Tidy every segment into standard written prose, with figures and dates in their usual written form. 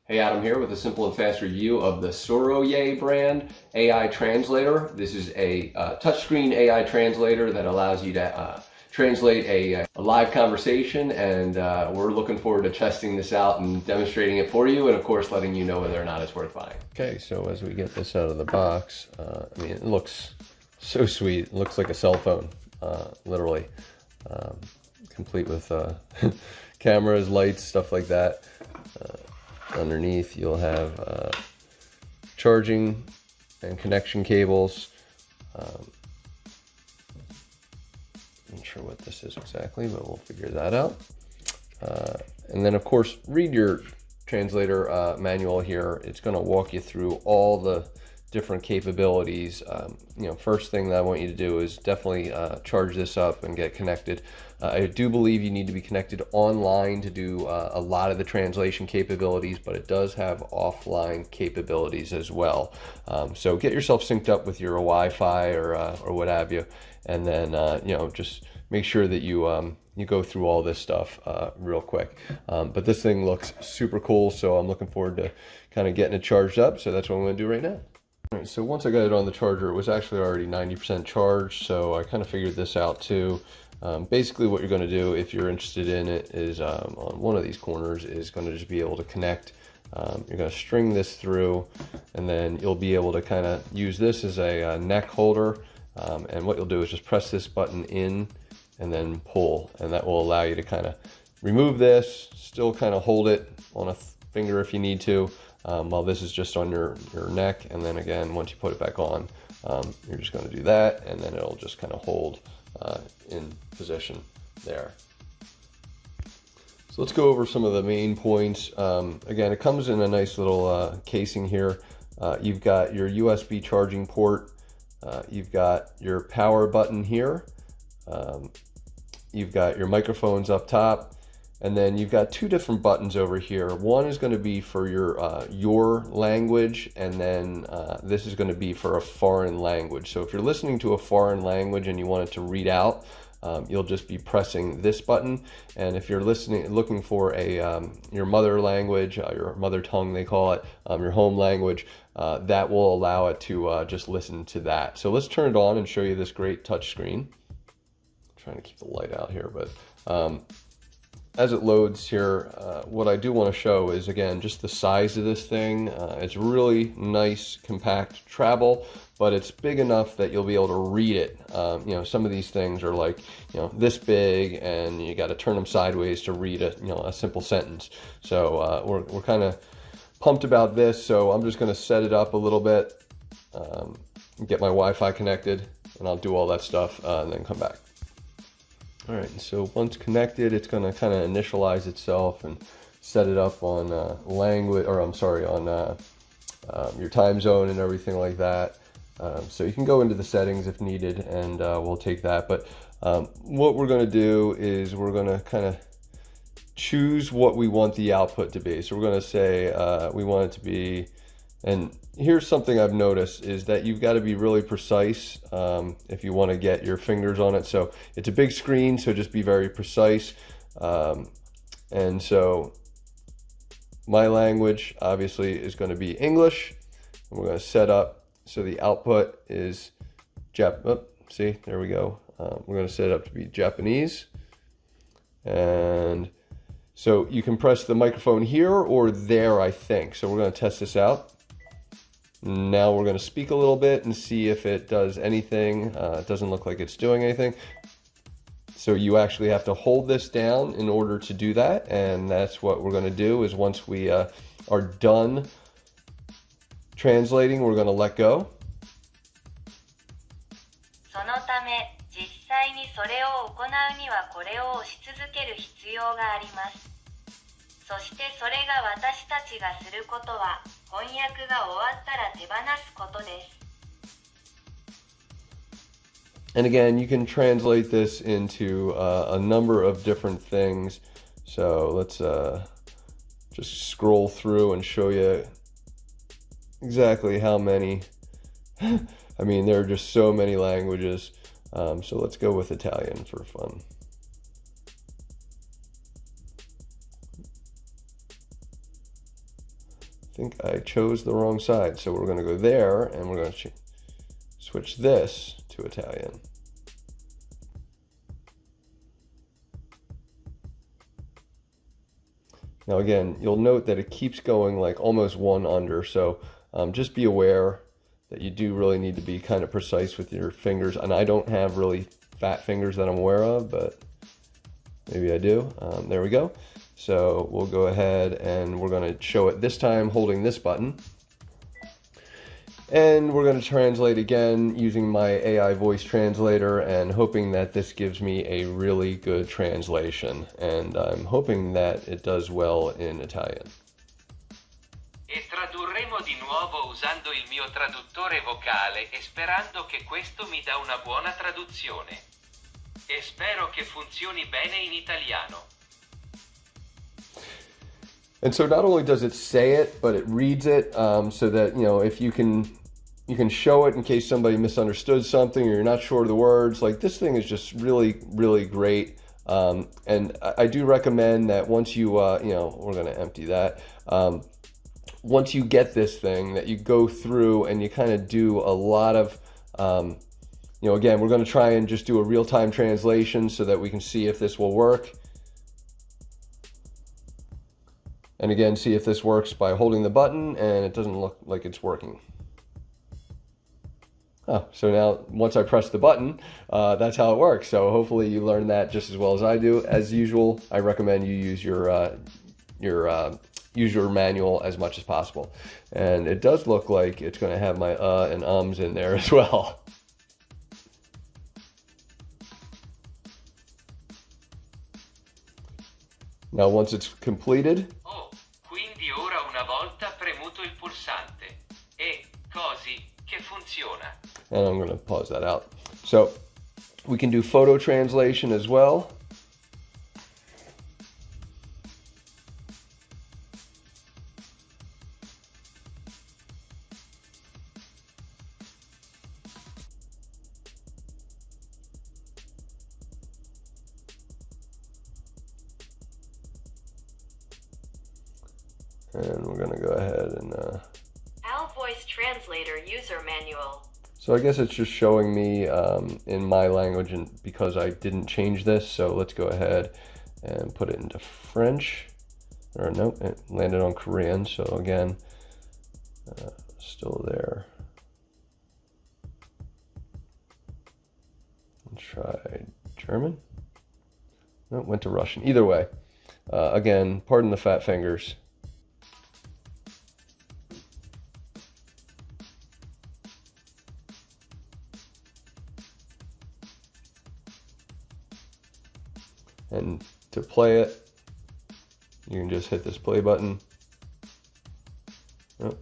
Hey, Adam here with a simple and fast review of the Souroyea brand AI translator. This is a touchscreen AI translator that allows you to translate a live conversation, and we're looking forward to testing this out and demonstrating it for you, and of course letting you know whether or not it's worth buying. Okay, so as we get this out of the box, I mean, it looks so sweet. It looks like a cell phone, literally, complete with cameras, lights, stuff like that. Underneath you'll have charging and connection cables. Not sure what this is exactly, but we'll figure that out. And then of course, read your translator manual here. It's going to walk you through all the different capabilities. First thing that I want you to do is definitely charge this up and get connected. I do believe you need to be connected online to do a lot of the translation capabilities, but it does have offline capabilities as well. So get yourself synced up with your Wi-Fi or what have you, and then just make sure that you go through all this stuff real quick. But this thing looks super cool, so I'm looking forward to kind of getting it charged up. So that's what I'm going to do right now. All right, so once I got it on the charger, it was actually already 90% charged, so I kind of figured this out too. Basically what you're going to do if you're interested in it is on one of these corners is going to just be able to connect. You're going to string this through, and then you'll be able to kind of use this as a neck holder, and what you'll do is just press this button in and then pull, and that will allow you to kind of remove this, still kind of hold it on a finger if you need to, while this is just on your neck. And then again, once you put it back on, you're just going to do that, and then it'll just kind of hold in position there. So let's go over some of the main points. Again, it comes in a nice little casing here. You've got your USB charging port. You've got your power button here. You've got your microphones up top. And then you've got two different buttons over here. One is going to be for your language, and then this is going to be for a foreign language. So if you're listening to a foreign language and you want it to read out, you'll just be pressing this button. And if you're looking for your mother language, your mother tongue they call it, your home language, that will allow it to just listen to that. So let's turn it on and show you this great touch screen. I'm trying to keep the light out here, but as it loads here, what I do want to show is, again, just the size of this thing. It's really nice, compact travel, but it's big enough that you'll be able to read it. Some of these things are like, this big, and you got to turn them sideways to read a simple sentence. So we're kind of pumped about this. So I'm just going to set it up a little bit, get my Wi-Fi connected, and I'll do all that stuff and then come back. All right, so once connected, it's going to kind of initialize itself and set it up on your time zone and everything like that. So you can go into the settings if needed, and we'll take that. But what we're going to do is we're going to kind of choose what we want the output to be. So we're going to say we want it to be, and here's something I've noticed is that you've got to be really precise if you want to get your fingers on it. So it's a big screen, so just be very precise. And so my language obviously is going to be English. And we're going to set up so the output is see, there we go. We're going to set it up to be Japanese. And so you can press the microphone here or there, I think. So we're going to test this out. Now we're going to speak a little bit and see if it does anything. It doesn't look like it's doing anything. So you actually have to hold this down in order to do that. And that's what we're going to do is once we are done translating, we're going to let go. そのため、実際にそれを行うにはこれを押し続ける必要があります。そしてそれが私たちがすることは、翻訳が終わったら手放すことです。And again, you can translate this into a number of different things. So let's just scroll through and show you exactly how many. I mean, there are just so many languages. So let's go with Italian for fun. think I chose the wrong side. So we're going to go there, and we're going to switch this to Italian. Now again, you'll note that it keeps going like almost one under, so just be aware that you do really need to be kind of precise with your fingers. And I don't have really fat fingers that I'm aware of, but maybe I do. There we go. So we'll go ahead and we're going to show it this time holding this button. And we're going to translate again using my AI voice translator and hoping that this gives me a really good translation. And I'm hoping that it does well in Italian. E tradurremo di nuovo usando il mio traduttore vocale e sperando che questo mi dà una buona traduzione. E spero che funzioni bene in italiano. And so not only does it say it, but it reads it, so that, you know, if you can show it in case somebody misunderstood something or you're not sure of the words. Like, this thing is just really, really great. And I do recommend that once you, you know, we're going to empty that. Once you get this thing, that you go through and you kind of do a lot of, you know, again, we're going to try and just do a real-time translation so that we can see if this will work. And again, see if this works by holding the button, and it doesn't look like it's working. Oh, so now once I press the button, that's how it works. So hopefully you learned that just as well as I do. As usual, I recommend you use your user manual as much as possible. And it does look like it's going to have my and ums in there as well. Now once it's completed. Oh, quindi ora una volta premuto il pulsante. E così che funziona. And I'm going to pause that out. So we can do photo translation as well. And we're going to go ahead and AI Voice Translator User Manual. so I guess it's just showing me in my language, and because I didn't change this, so let's go ahead and put it into French. Or nope, it landed on Korean, so again, still there. Let's try German. Nope, went to Russian. Either way, again, pardon the fat fingers. And to play it, you can just hit this play button. Oh,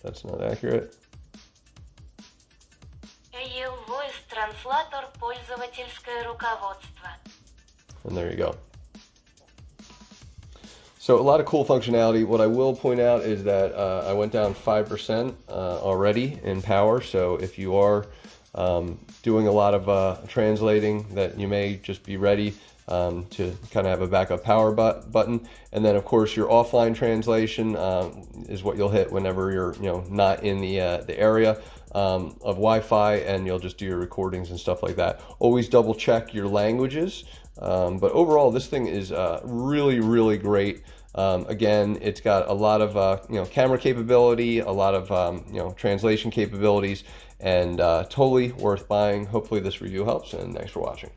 that's not accurate. AI Voice Translator Пользовательское руководство. And there you go. So a lot of cool functionality. What I will point out is that I went down 5% already in power. So if you are doing a lot of translating, that you may just be ready to kind of have a backup power button. And then of course your offline translation is what you'll hit whenever you're, you know, not in the area of Wi-Fi, and you'll just do your recordings and stuff like that. Always double check your languages. But overall, this thing is really, really great. Again, it's got a lot of you know, camera capability, a lot of you know, translation capabilities, and totally worth buying. Hopefully this review helps, and thanks for watching.